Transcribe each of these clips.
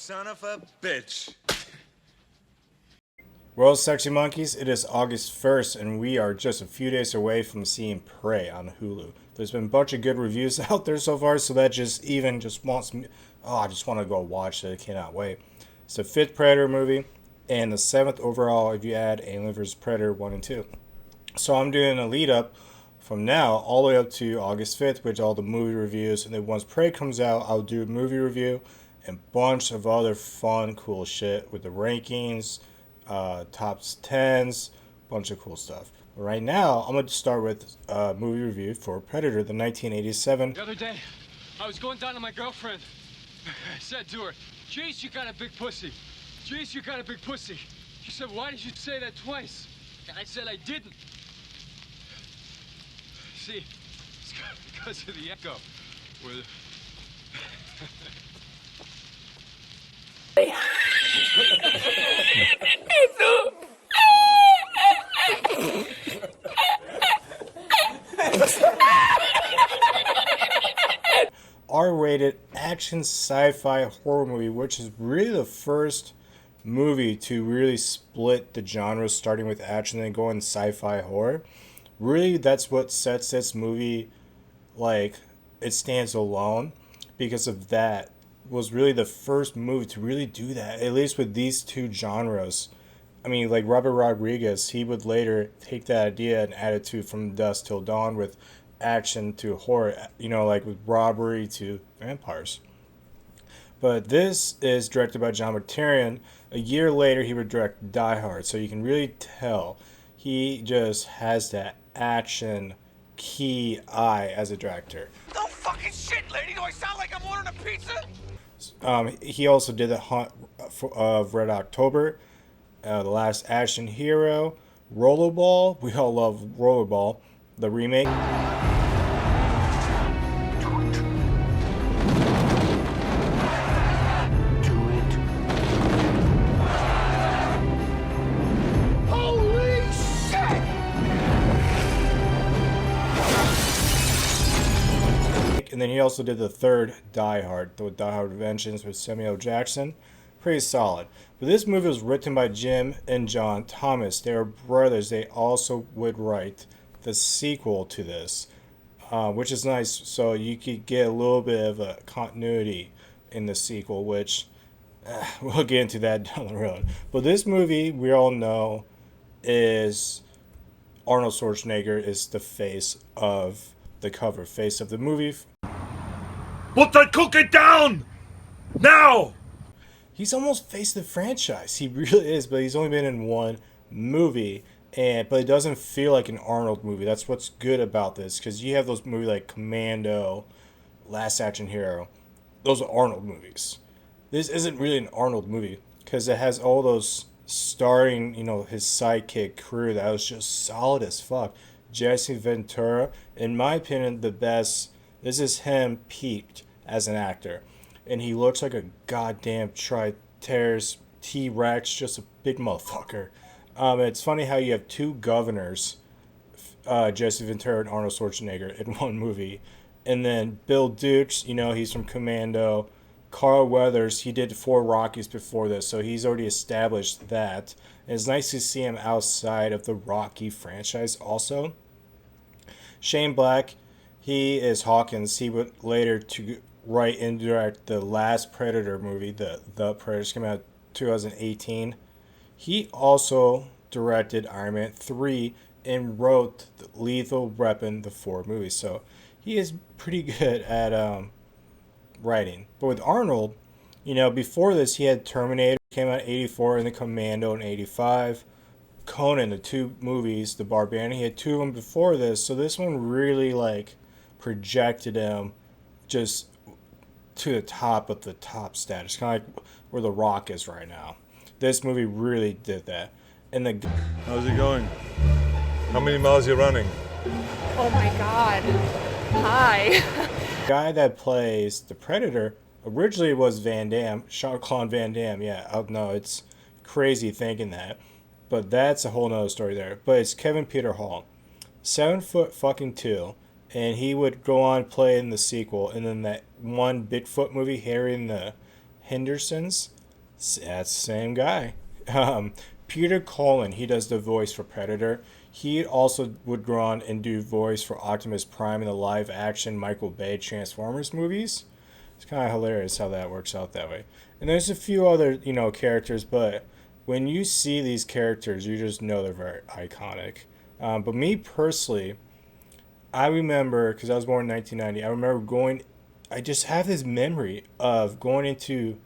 son of a bitch. Well, sexy monkeys, it is August 1st, and we are just a few days away from seeing Prey on Hulu. There's been a bunch of good reviews out there so far, so that just wants me. Oh, I just want to go watch it. I cannot wait. It's the 5th Predator movie, and the 7th overall if you add Alien vs. Predator 1 and 2. So I'm doing a lead up from now all the way up to August 5th, with all the movie reviews, and then once Prey comes out, I'll do a movie review and a bunch of other fun, cool shit with the rankings, top 10s, bunch of cool stuff. But right now, I'm going to start with a movie review for Predator, the 1987. The other day, I was going down to my girlfriend. I said to her, "Jeez, you got a big pussy. Jeez, you got a big pussy." She said, "Why did you say that twice?" And I said, "I didn't." See, it's because of the echo. With R-rated action sci-fi horror movie, which is really the first movie to really split the genres, starting with action and then going sci-fi horror. Really, that's what sets this movie, like, it stands alone, because of that. Was really the first movie to really do that, at least with these two genres. I mean, like Robert Rodriguez, he would later take that idea and add it to From Dusk Till Dawn, with action to horror, you know, like with robbery to vampires. But this is directed by John McTiernan. A year later, he would direct Die Hard, so you can really tell he just has that action key eye as a director. No fucking shit, lady. Do I sound like I'm ordering a pizza? He also did The Hunt of Red October, The Last Action Hero, Rollerball. We all love Rollerball, the remake. Holy shit! And then he also did the third Die Hard, the Die Hard Vengeance with Samuel Jackson. Pretty solid. But this movie was written by Jim and John Thomas. They are brothers. They also would write the sequel to this, which is nice. So you could get a little bit of a continuity in the sequel, which we'll get into that down the road. But this movie, we all know, is Arnold Schwarzenegger is the face of the cover, face of the movie. Put that cookie down! Now! He's almost faced the franchise. He really is, but he's only been in one movie, but it doesn't feel like an Arnold movie. That's what's good about this, because you have those movies like Commando, Last Action Hero. Those are Arnold movies. This isn't really an Arnold movie, because it has all those starring, you know, his sidekick crew that was just solid as fuck. Jesse Ventura, in my opinion, the best. This is him peaked as an actor. And he looks like a goddamn Tri-Tears T-Rex, just a big motherfucker. It's funny how you have two governors, Jesse Ventura and Arnold Schwarzenegger, in one movie. And then Bill Dukes, you know, he's from Commando. Carl Weathers, he did 4 Rockies before this, so he's already established that. And it's nice to see him outside of the Rocky franchise also. Shane Black, he is Hawkins. He would later to write and direct the last Predator movie, the Predators, came out in 2018. He also directed Iron Man 3 and wrote the Lethal Weapon, the 4 movies. So he is pretty good at writing. But with Arnold, you know, before this he had Terminator, came out in 84, and then Commando in 85. Conan, the 2 movies, the Barbarian, he had 2 of them before this. So this one really like projected him just to the top of the top status, kind of like where The Rock is right now. This movie really did that. And how's it going? How many miles are you running? Oh my god. Hi. The guy that plays the Predator originally was Van Damme, Jean-Claude Van Damme. Yeah, I know it's crazy thinking that, but that's a whole nother story there. But it's Kevin Peter Hall, 7'2", and he would go on play in the sequel, and then that one Bigfoot movie, Harry and the Hendersons. That's the same guy. Peter Cullen, he does the voice for Predator. He also would go on and do voice for Optimus Prime in the live action Michael Bay Transformers movies. It's kind of hilarious how that works out that way. And there's a few other, characters, but when you see these characters, you just know they're very iconic. But me personally, I remember, because I was born in 1990, I remember I just have this memory of going into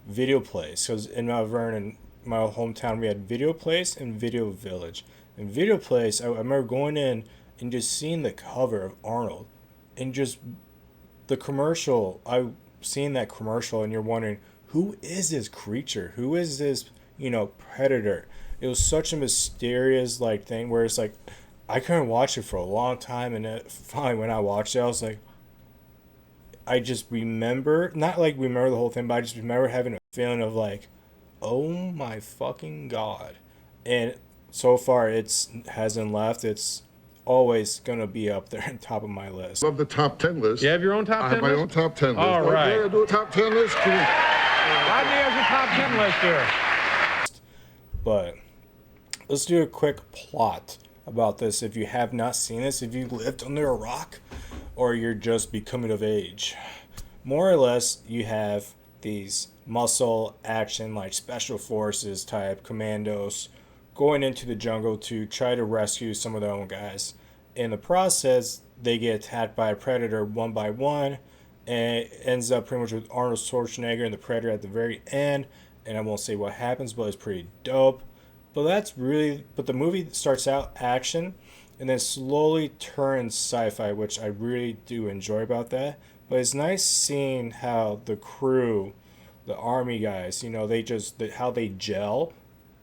video place. Because in Mount Vernon, my hometown, we had video place and video village. In video place, I remember going in and just seeing the cover of Arnold. And just the commercial, seeing that commercial, and you're wondering, who is this creature? Who is this, predator? It was such a mysterious thing where it's like I couldn't watch it for a long time, and finally when I watched it, I was like, I just remember, not remember the whole thing, but I just remember having a feeling of oh my fucking god. And so far it hasn't left. It's always gonna be up there on top of my list. Love the top 10 list. You have your own top 10 list? I have my own top 10 list. All right. Yeah, do a top 10 list. Rodney has a top 10 list here. But let's do a quick plot about this. If you have not seen this, if you lived under a rock, or you're just becoming of age, more or less you have these muscle action special forces type commandos going into the jungle to try to rescue some of their own guys. In the process, they get attacked by a predator one by one, and it ends up pretty much with Arnold Schwarzenegger and the predator at the very end. And I won't say what happens, but it's pretty dope. But the movie starts out action and then slowly turns sci-fi, which I really do enjoy about that. But it's nice seeing how the crew, the army guys, how they gel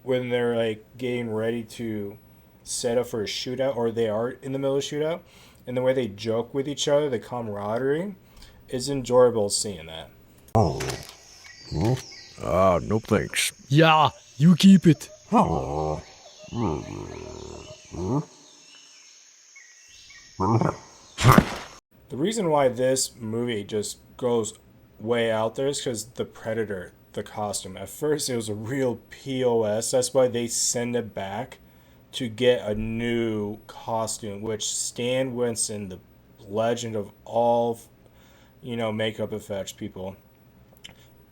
when they're getting ready to set up for a shootout, or they are in the middle of a shootout, and the way they joke with each other, the camaraderie, is enjoyable seeing that. No thanks. Yeah, you keep it. The reason why this movie just goes way out there is because the Predator, the costume. At first, it was a real POS. That's why they send it back to get a new costume, which Stan Winston, the legend of all, makeup effects people,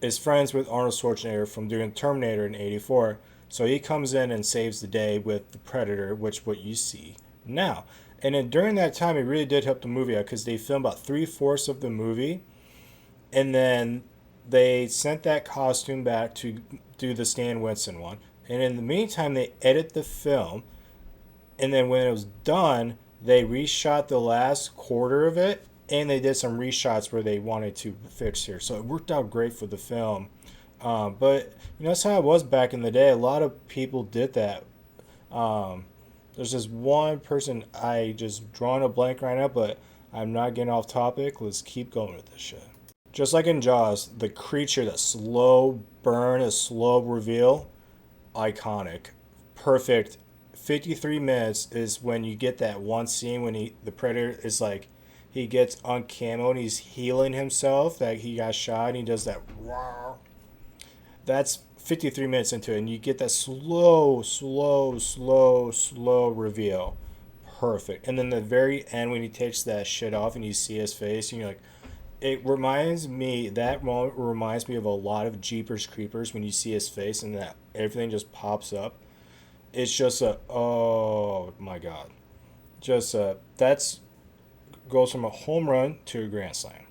is friends with Arnold Schwarzenegger from doing Terminator in '84. So he comes in and saves the day with the Predator, which what you see now. And then during that time, it really did help the movie out because they filmed about 3/4 of the movie, and then they sent that costume back to do the Stan Winston one. And in the meantime, they edit the film, and then when it was done, they reshot the last quarter of it, and they did some reshots where they wanted to fix here. So it worked out great for the film. But that's how it was back in the day. A lot of people did that. There's this one person, I just drawing a blank right now, but I'm not getting off topic. Let's keep going with this shit. Just like in Jaws, the creature, that slow burn, a slow reveal, iconic. Perfect. 53 minutes is when you get that one scene when the Predator is he gets on camo and he's healing himself, that he got shot, and he does that. That's 53 minutes into it, and you get that slow reveal. Perfect. And then the very end when he takes that shit off and you see his face, and you're like, that moment reminds me of a lot of Jeepers Creepers when you see his face and that everything just pops up. It's just oh my god. That's goes from a home run to a grand slam.